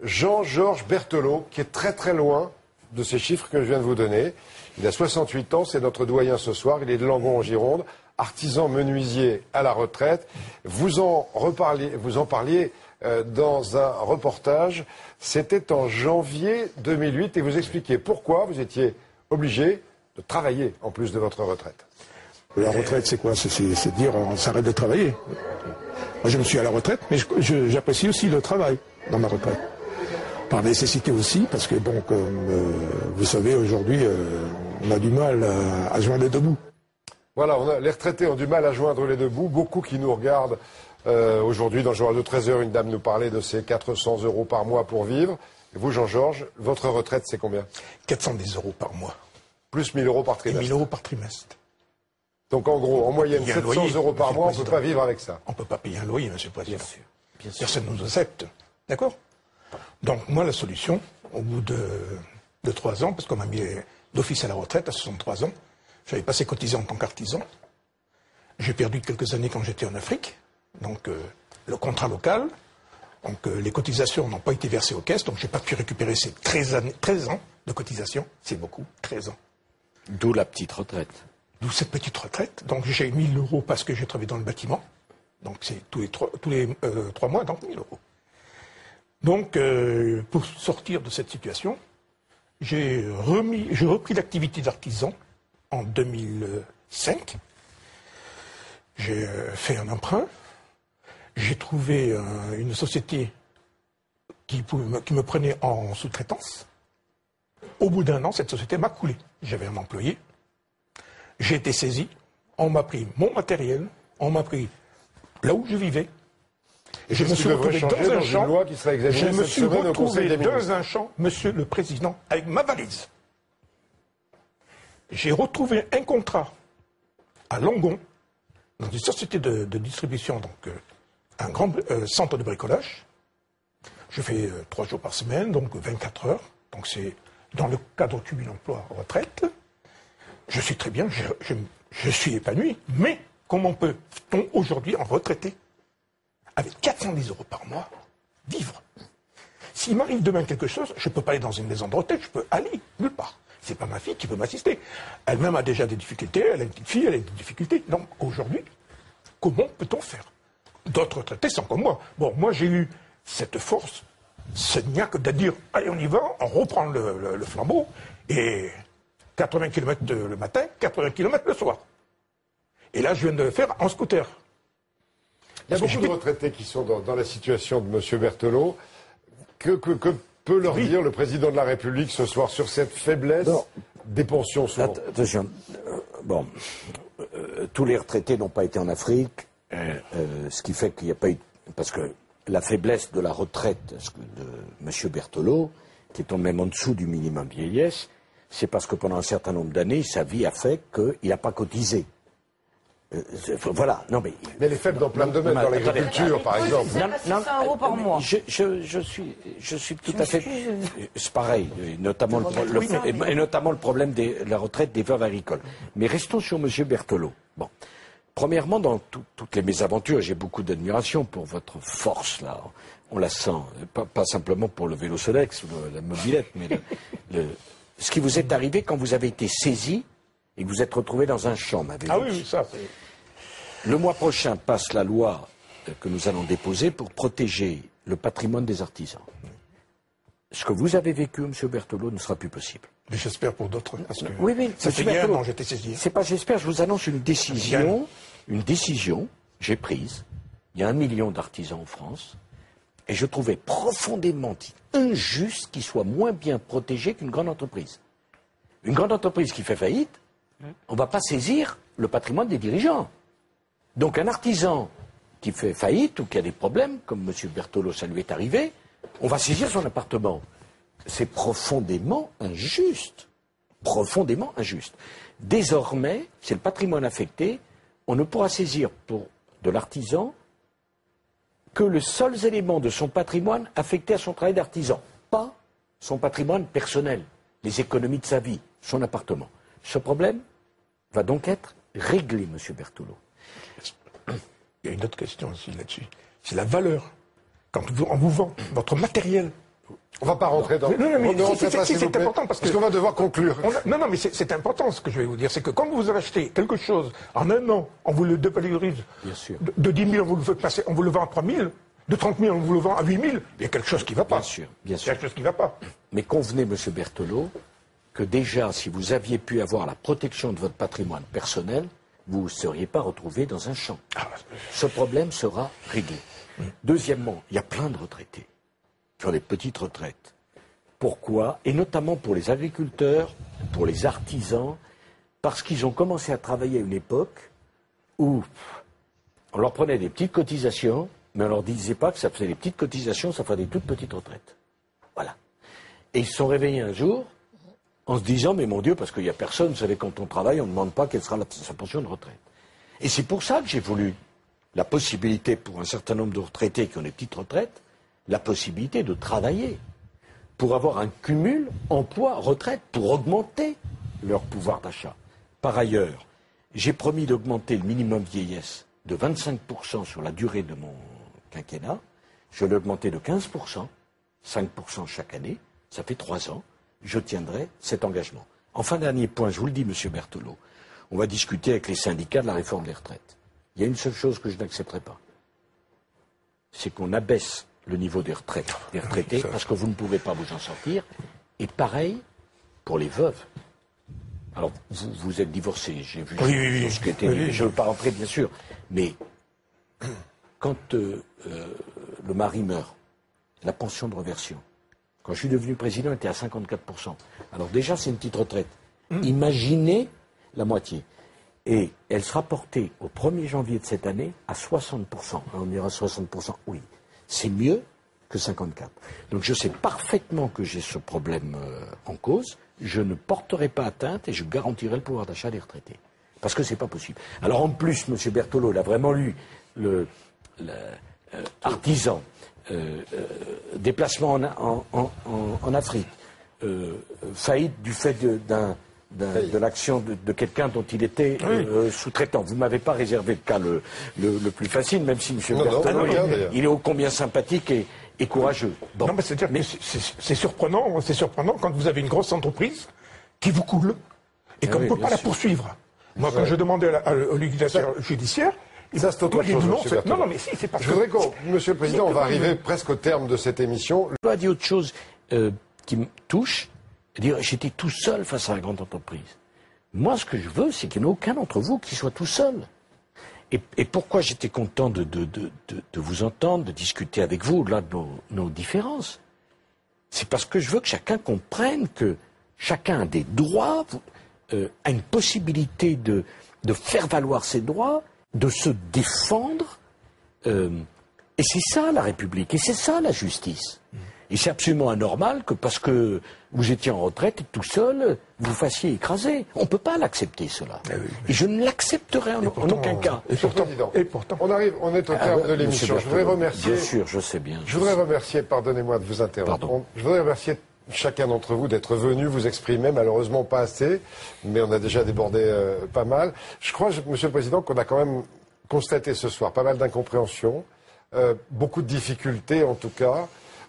Jean-Georges Berthelot, qui est très très loin de ces chiffres que je viens de vous donner. Il a 68 ans, c'est notre doyen ce soir, il est de Langon en Gironde, artisan menuisier à la retraite. Vous en parliez dans un reportage, c'était en janvier 2008, et vous expliquiez pourquoi vous étiez obligé de travailler en plus de votre retraite. La retraite, c'est quoi? C'est dire on s'arrête de travailler. Moi, je me suis à la retraite, mais j'apprécie aussi le travail dans ma retraite. Par nécessité aussi, parce que bon, comme vous savez, aujourd'hui, on a du mal à joindre les deux bouts. Voilà, les retraités ont du mal à joindre les deux bouts. Beaucoup qui nous regardent aujourd'hui dans le journal de 13h, une dame nous parlait de ses 400 € par mois pour vivre. Et vous, Jean-Georges, votre retraite, c'est combien? 410 € par mois. Plus 1000 € par trimestre. Et 1000 € par trimestre. Donc en gros, en moyenne, 700 € par mois, on ne peut pas vivre avec ça. On ne peut pas payer un loyer, Monsieur le Président. Bien sûr. Bien sûr. Personne ne nous accepte. D'accord? Donc moi, la solution, au bout de 3 ans, parce qu'on m'a mis d'office à la retraite à 63 ans, j'avais passé cotisé en tant qu'artisan. J'ai perdu quelques années quand j'étais en Afrique. Donc le contrat local, donc les cotisations n'ont pas été versées aux caisses, donc je n'ai pas pu récupérer ces 13 ans de cotisation. C'est beaucoup, 13 ans. D'où la petite retraite. D'où cette petite retraite. Donc j'ai 1000 € parce que j'ai travaillé dans le bâtiment. Donc c'est tous les 3 mois, donc 1000 €. Donc pour sortir de cette situation, j'ai repris l'activité d'artisan en 2005. J'ai fait un emprunt. J'ai trouvé une société qui me prenait en sous-traitance. Au bout d'1 an, cette société m'a coulé. J'avais un employé. J'ai été saisi. On m'a pris mon matériel. On m'a pris là où je vivais. Et je me suis retrouvé dans un champ. Je me suis retrouvé dans un champ, Monsieur le Président, avec ma valise. J'ai retrouvé un contrat à Langon, dans une société de distribution, donc un grand centre de bricolage. Je fais 3 jours par semaine, donc 24 heures. Donc c'est dans le cadre cumul emploi-retraite. Je suis très bien, je suis épanoui. Mais comment peut-on aujourd'hui, en retraité, avec 410 € par mois, vivre? S'il m'arrive demain quelque chose, je ne peux pas aller dans une maison de retraite, je peux aller nulle part. Ce n'est pas ma fille qui peut m'assister. Elle-même a déjà des difficultés, elle a une petite fille, elle a des difficultés. Donc aujourd'hui, comment peut-on faire? D'autres retraités sont comme moi. Bon, moi j'ai eu cette force, ce niaque de dire, allez on y va, on reprend le flambeau, et 80 km le matin, 80 km le soir. Et là, je viens de le faire en scooter. Il y a beaucoup de retraités qui sont dans la situation de M. Berthelot. Que peut leur dire le président de la République ce soir sur cette faiblesse des pensions souvent? Attention, tous les retraités n'ont pas été en Afrique, ce qui fait qu'il n'y a pas eu... Parce que la faiblesse de la retraite de M. Berthelot, qui est même en dessous du minimum vieillesse, c'est parce que pendant un certain nombre d'années, sa vie a fait qu'il n'a pas cotisé. Voilà, non mais... Mais elle est faible dans plein de domaines, dans l'agriculture par exemple. C'est 600 € par mois. Je suis tout à fait... C'est pareil, et notamment le problème de la retraite des veuves agricoles. Mais restons sur M. Berthelot. Bon. Premièrement, dans toutes les mésaventures, j'ai beaucoup d'admiration pour votre force, là. On la sent, pas simplement pour le vélo Solex ou la mobilette, mais ce qui vous est arrivé quand vous avez été saisi et que vous êtes retrouvé dans un champ, m'avez-vous dit. Ah oui, ça, c'est... Le mois prochain passe la loi que nous allons déposer pour protéger le patrimoine des artisans. Ce que vous avez vécu, M. Berthelot, ne sera plus possible. Mais j'espère pour d'autres. Parce que oui, ça fait hier, non, j'étais saisi. C'est pas j'espère, je vous annonce une décision. Une décision, j'ai prise. Il y a 1 million d'artisans en France. Et je trouvais profondément injuste qu'ils soient moins bien protégés qu'une grande entreprise. Une grande entreprise qui fait faillite, on ne va pas saisir le patrimoine des dirigeants. Donc un artisan qui fait faillite ou qui a des problèmes, comme M. Berthelot, ça lui est arrivé, on va saisir son appartement. C'est profondément injuste. Profondément injuste. Désormais, c'est le patrimoine affecté, on ne pourra saisir pour de l'artisan que les seuls éléments de son patrimoine affectés à son travail d'artisan, pas son patrimoine personnel, les économies de sa vie, son appartement. Ce problème va donc être réglé, M. Berthelot. Il y a une autre question aussi là-dessus. C'est la valeur. Quand on vous vend votre matériel On va pas rentrer dans... Non, mais Ne rentrez pas, s'il vous c'est plaît, important parce qu'on va devoir conclure. Non, mais c'est important ce que je vais vous dire. C'est que quand vous avez acheté quelque chose en un an, on vous le dévalorise. Bien sûr. De 10 000, on vous le fait passer, on vous le vend à 3 000. De 30 000, on vous le vend à 8 000. Il y a quelque chose qui ne va pas. Bien sûr, bien sûr. Il y a quelque chose qui ne va pas. Mais convenez, M. Berthelot, que déjà, si vous aviez pu avoir la protection de votre patrimoine personnel, vous ne seriez pas retrouvé dans un champ. Ce problème sera réglé. Deuxièmement, il y a plein de retraités qui ont des petites retraites. Pourquoi? Et notamment pour les agriculteurs, pour les artisans, parce qu'ils ont commencé à travailler à une époque où on leur prenait des petites cotisations, mais on leur disait pas que ça faisait des petites cotisations, ça ferait des toutes petites retraites. Voilà. Et ils se sont réveillés un jour en se disant, mais mon Dieu, parce qu'il n'y a personne, vous savez, quand on travaille, on ne demande pas quelle sera sa pension de retraite. Et c'est pour ça que j'ai voulu la possibilité pour un certain nombre de retraités qui ont des petites retraites, la possibilité de travailler pour avoir un cumul emploi-retraite, pour augmenter leur pouvoir d'achat. Par ailleurs, j'ai promis d'augmenter le minimum vieillesse de 25% sur la durée de mon quinquennat. Je l'ai augmenté de 15%, 5% chaque année, ça fait 3 ans. Je tiendrai cet engagement. Enfin, dernier point, je vous le dis, M. Berthelot, on va discuter avec les syndicats de la réforme des retraites. Il y a une seule chose que je n'accepterai pas, c'est qu'on abaisse le niveau des retraites, des retraités, parce que vous ne pouvez pas vous en sortir. Et pareil pour les veuves. Alors, vous êtes divorcé, j'ai vu ce qui était... Je ne veux pas rentrer, bien sûr, mais quand le mari meurt, la pension de réversion, quand je suis devenu président, elle était à 54%. Alors déjà, c'est une petite retraite. Imaginez la moitié. Et elle sera portée au 1er janvier de cette année à 60%. On dira 60%, oui. C'est mieux que 54. Donc je sais parfaitement que j'ai ce problème en cause. Je ne porterai pas atteinte et je garantirai le pouvoir d'achat des retraités. Parce que c'est pas possible. Alors en plus, M. Berthelot, il a vraiment lu artisan, déplacement en Afrique, faillite du fait de l'action de quelqu'un dont il était sous-traitant. Vous ne m'avez pas réservé le cas le plus facile, même si M. Berthelot, il est ô combien sympathique et courageux. Bon. Non, mais c'est-à-dire que c'est surprenant quand vous avez une grosse entreprise qui vous coule et qu'on ne peut pas la poursuivre. Moi, quand je demandais au législateur judiciaire, ça, c'est autre chose. Non, mais si, c'est parce que... Je voudrais Monsieur le Président, on va arriver presque au terme de cette émission. Je dois dire autre chose qui me touche. J'étais tout seul face à la grande entreprise. Moi, ce que je veux, c'est qu'il n'y en ait aucun d'entre vous qui soit tout seul. Et pourquoi j'étais content de vous entendre, de discuter avec vous au-delà de nos différences? C'est parce que je veux que chacun comprenne que chacun a des droits, a une possibilité de faire valoir ses droits, de se défendre. Et c'est ça la République, et c'est ça la justice. Et c'est absolument anormal que parce que vous étiez en retraite et tout seul, vous fassiez écraser. On ne peut pas l'accepter, cela. Et je ne l'accepterai en aucun cas. Et pourtant, on est au terme de l'émission. Je voudrais remercier... Bien sûr, je sais bien. Je voudrais remercier, pardonnez-moi de vous interrompre, je voudrais remercier chacun d'entre vous d'être venu vous exprimer, malheureusement pas assez, mais on a déjà débordé pas mal. Je crois, Monsieur le Président, qu'on a quand même constaté ce soir pas mal d'incompréhension, beaucoup de difficultés en tout cas.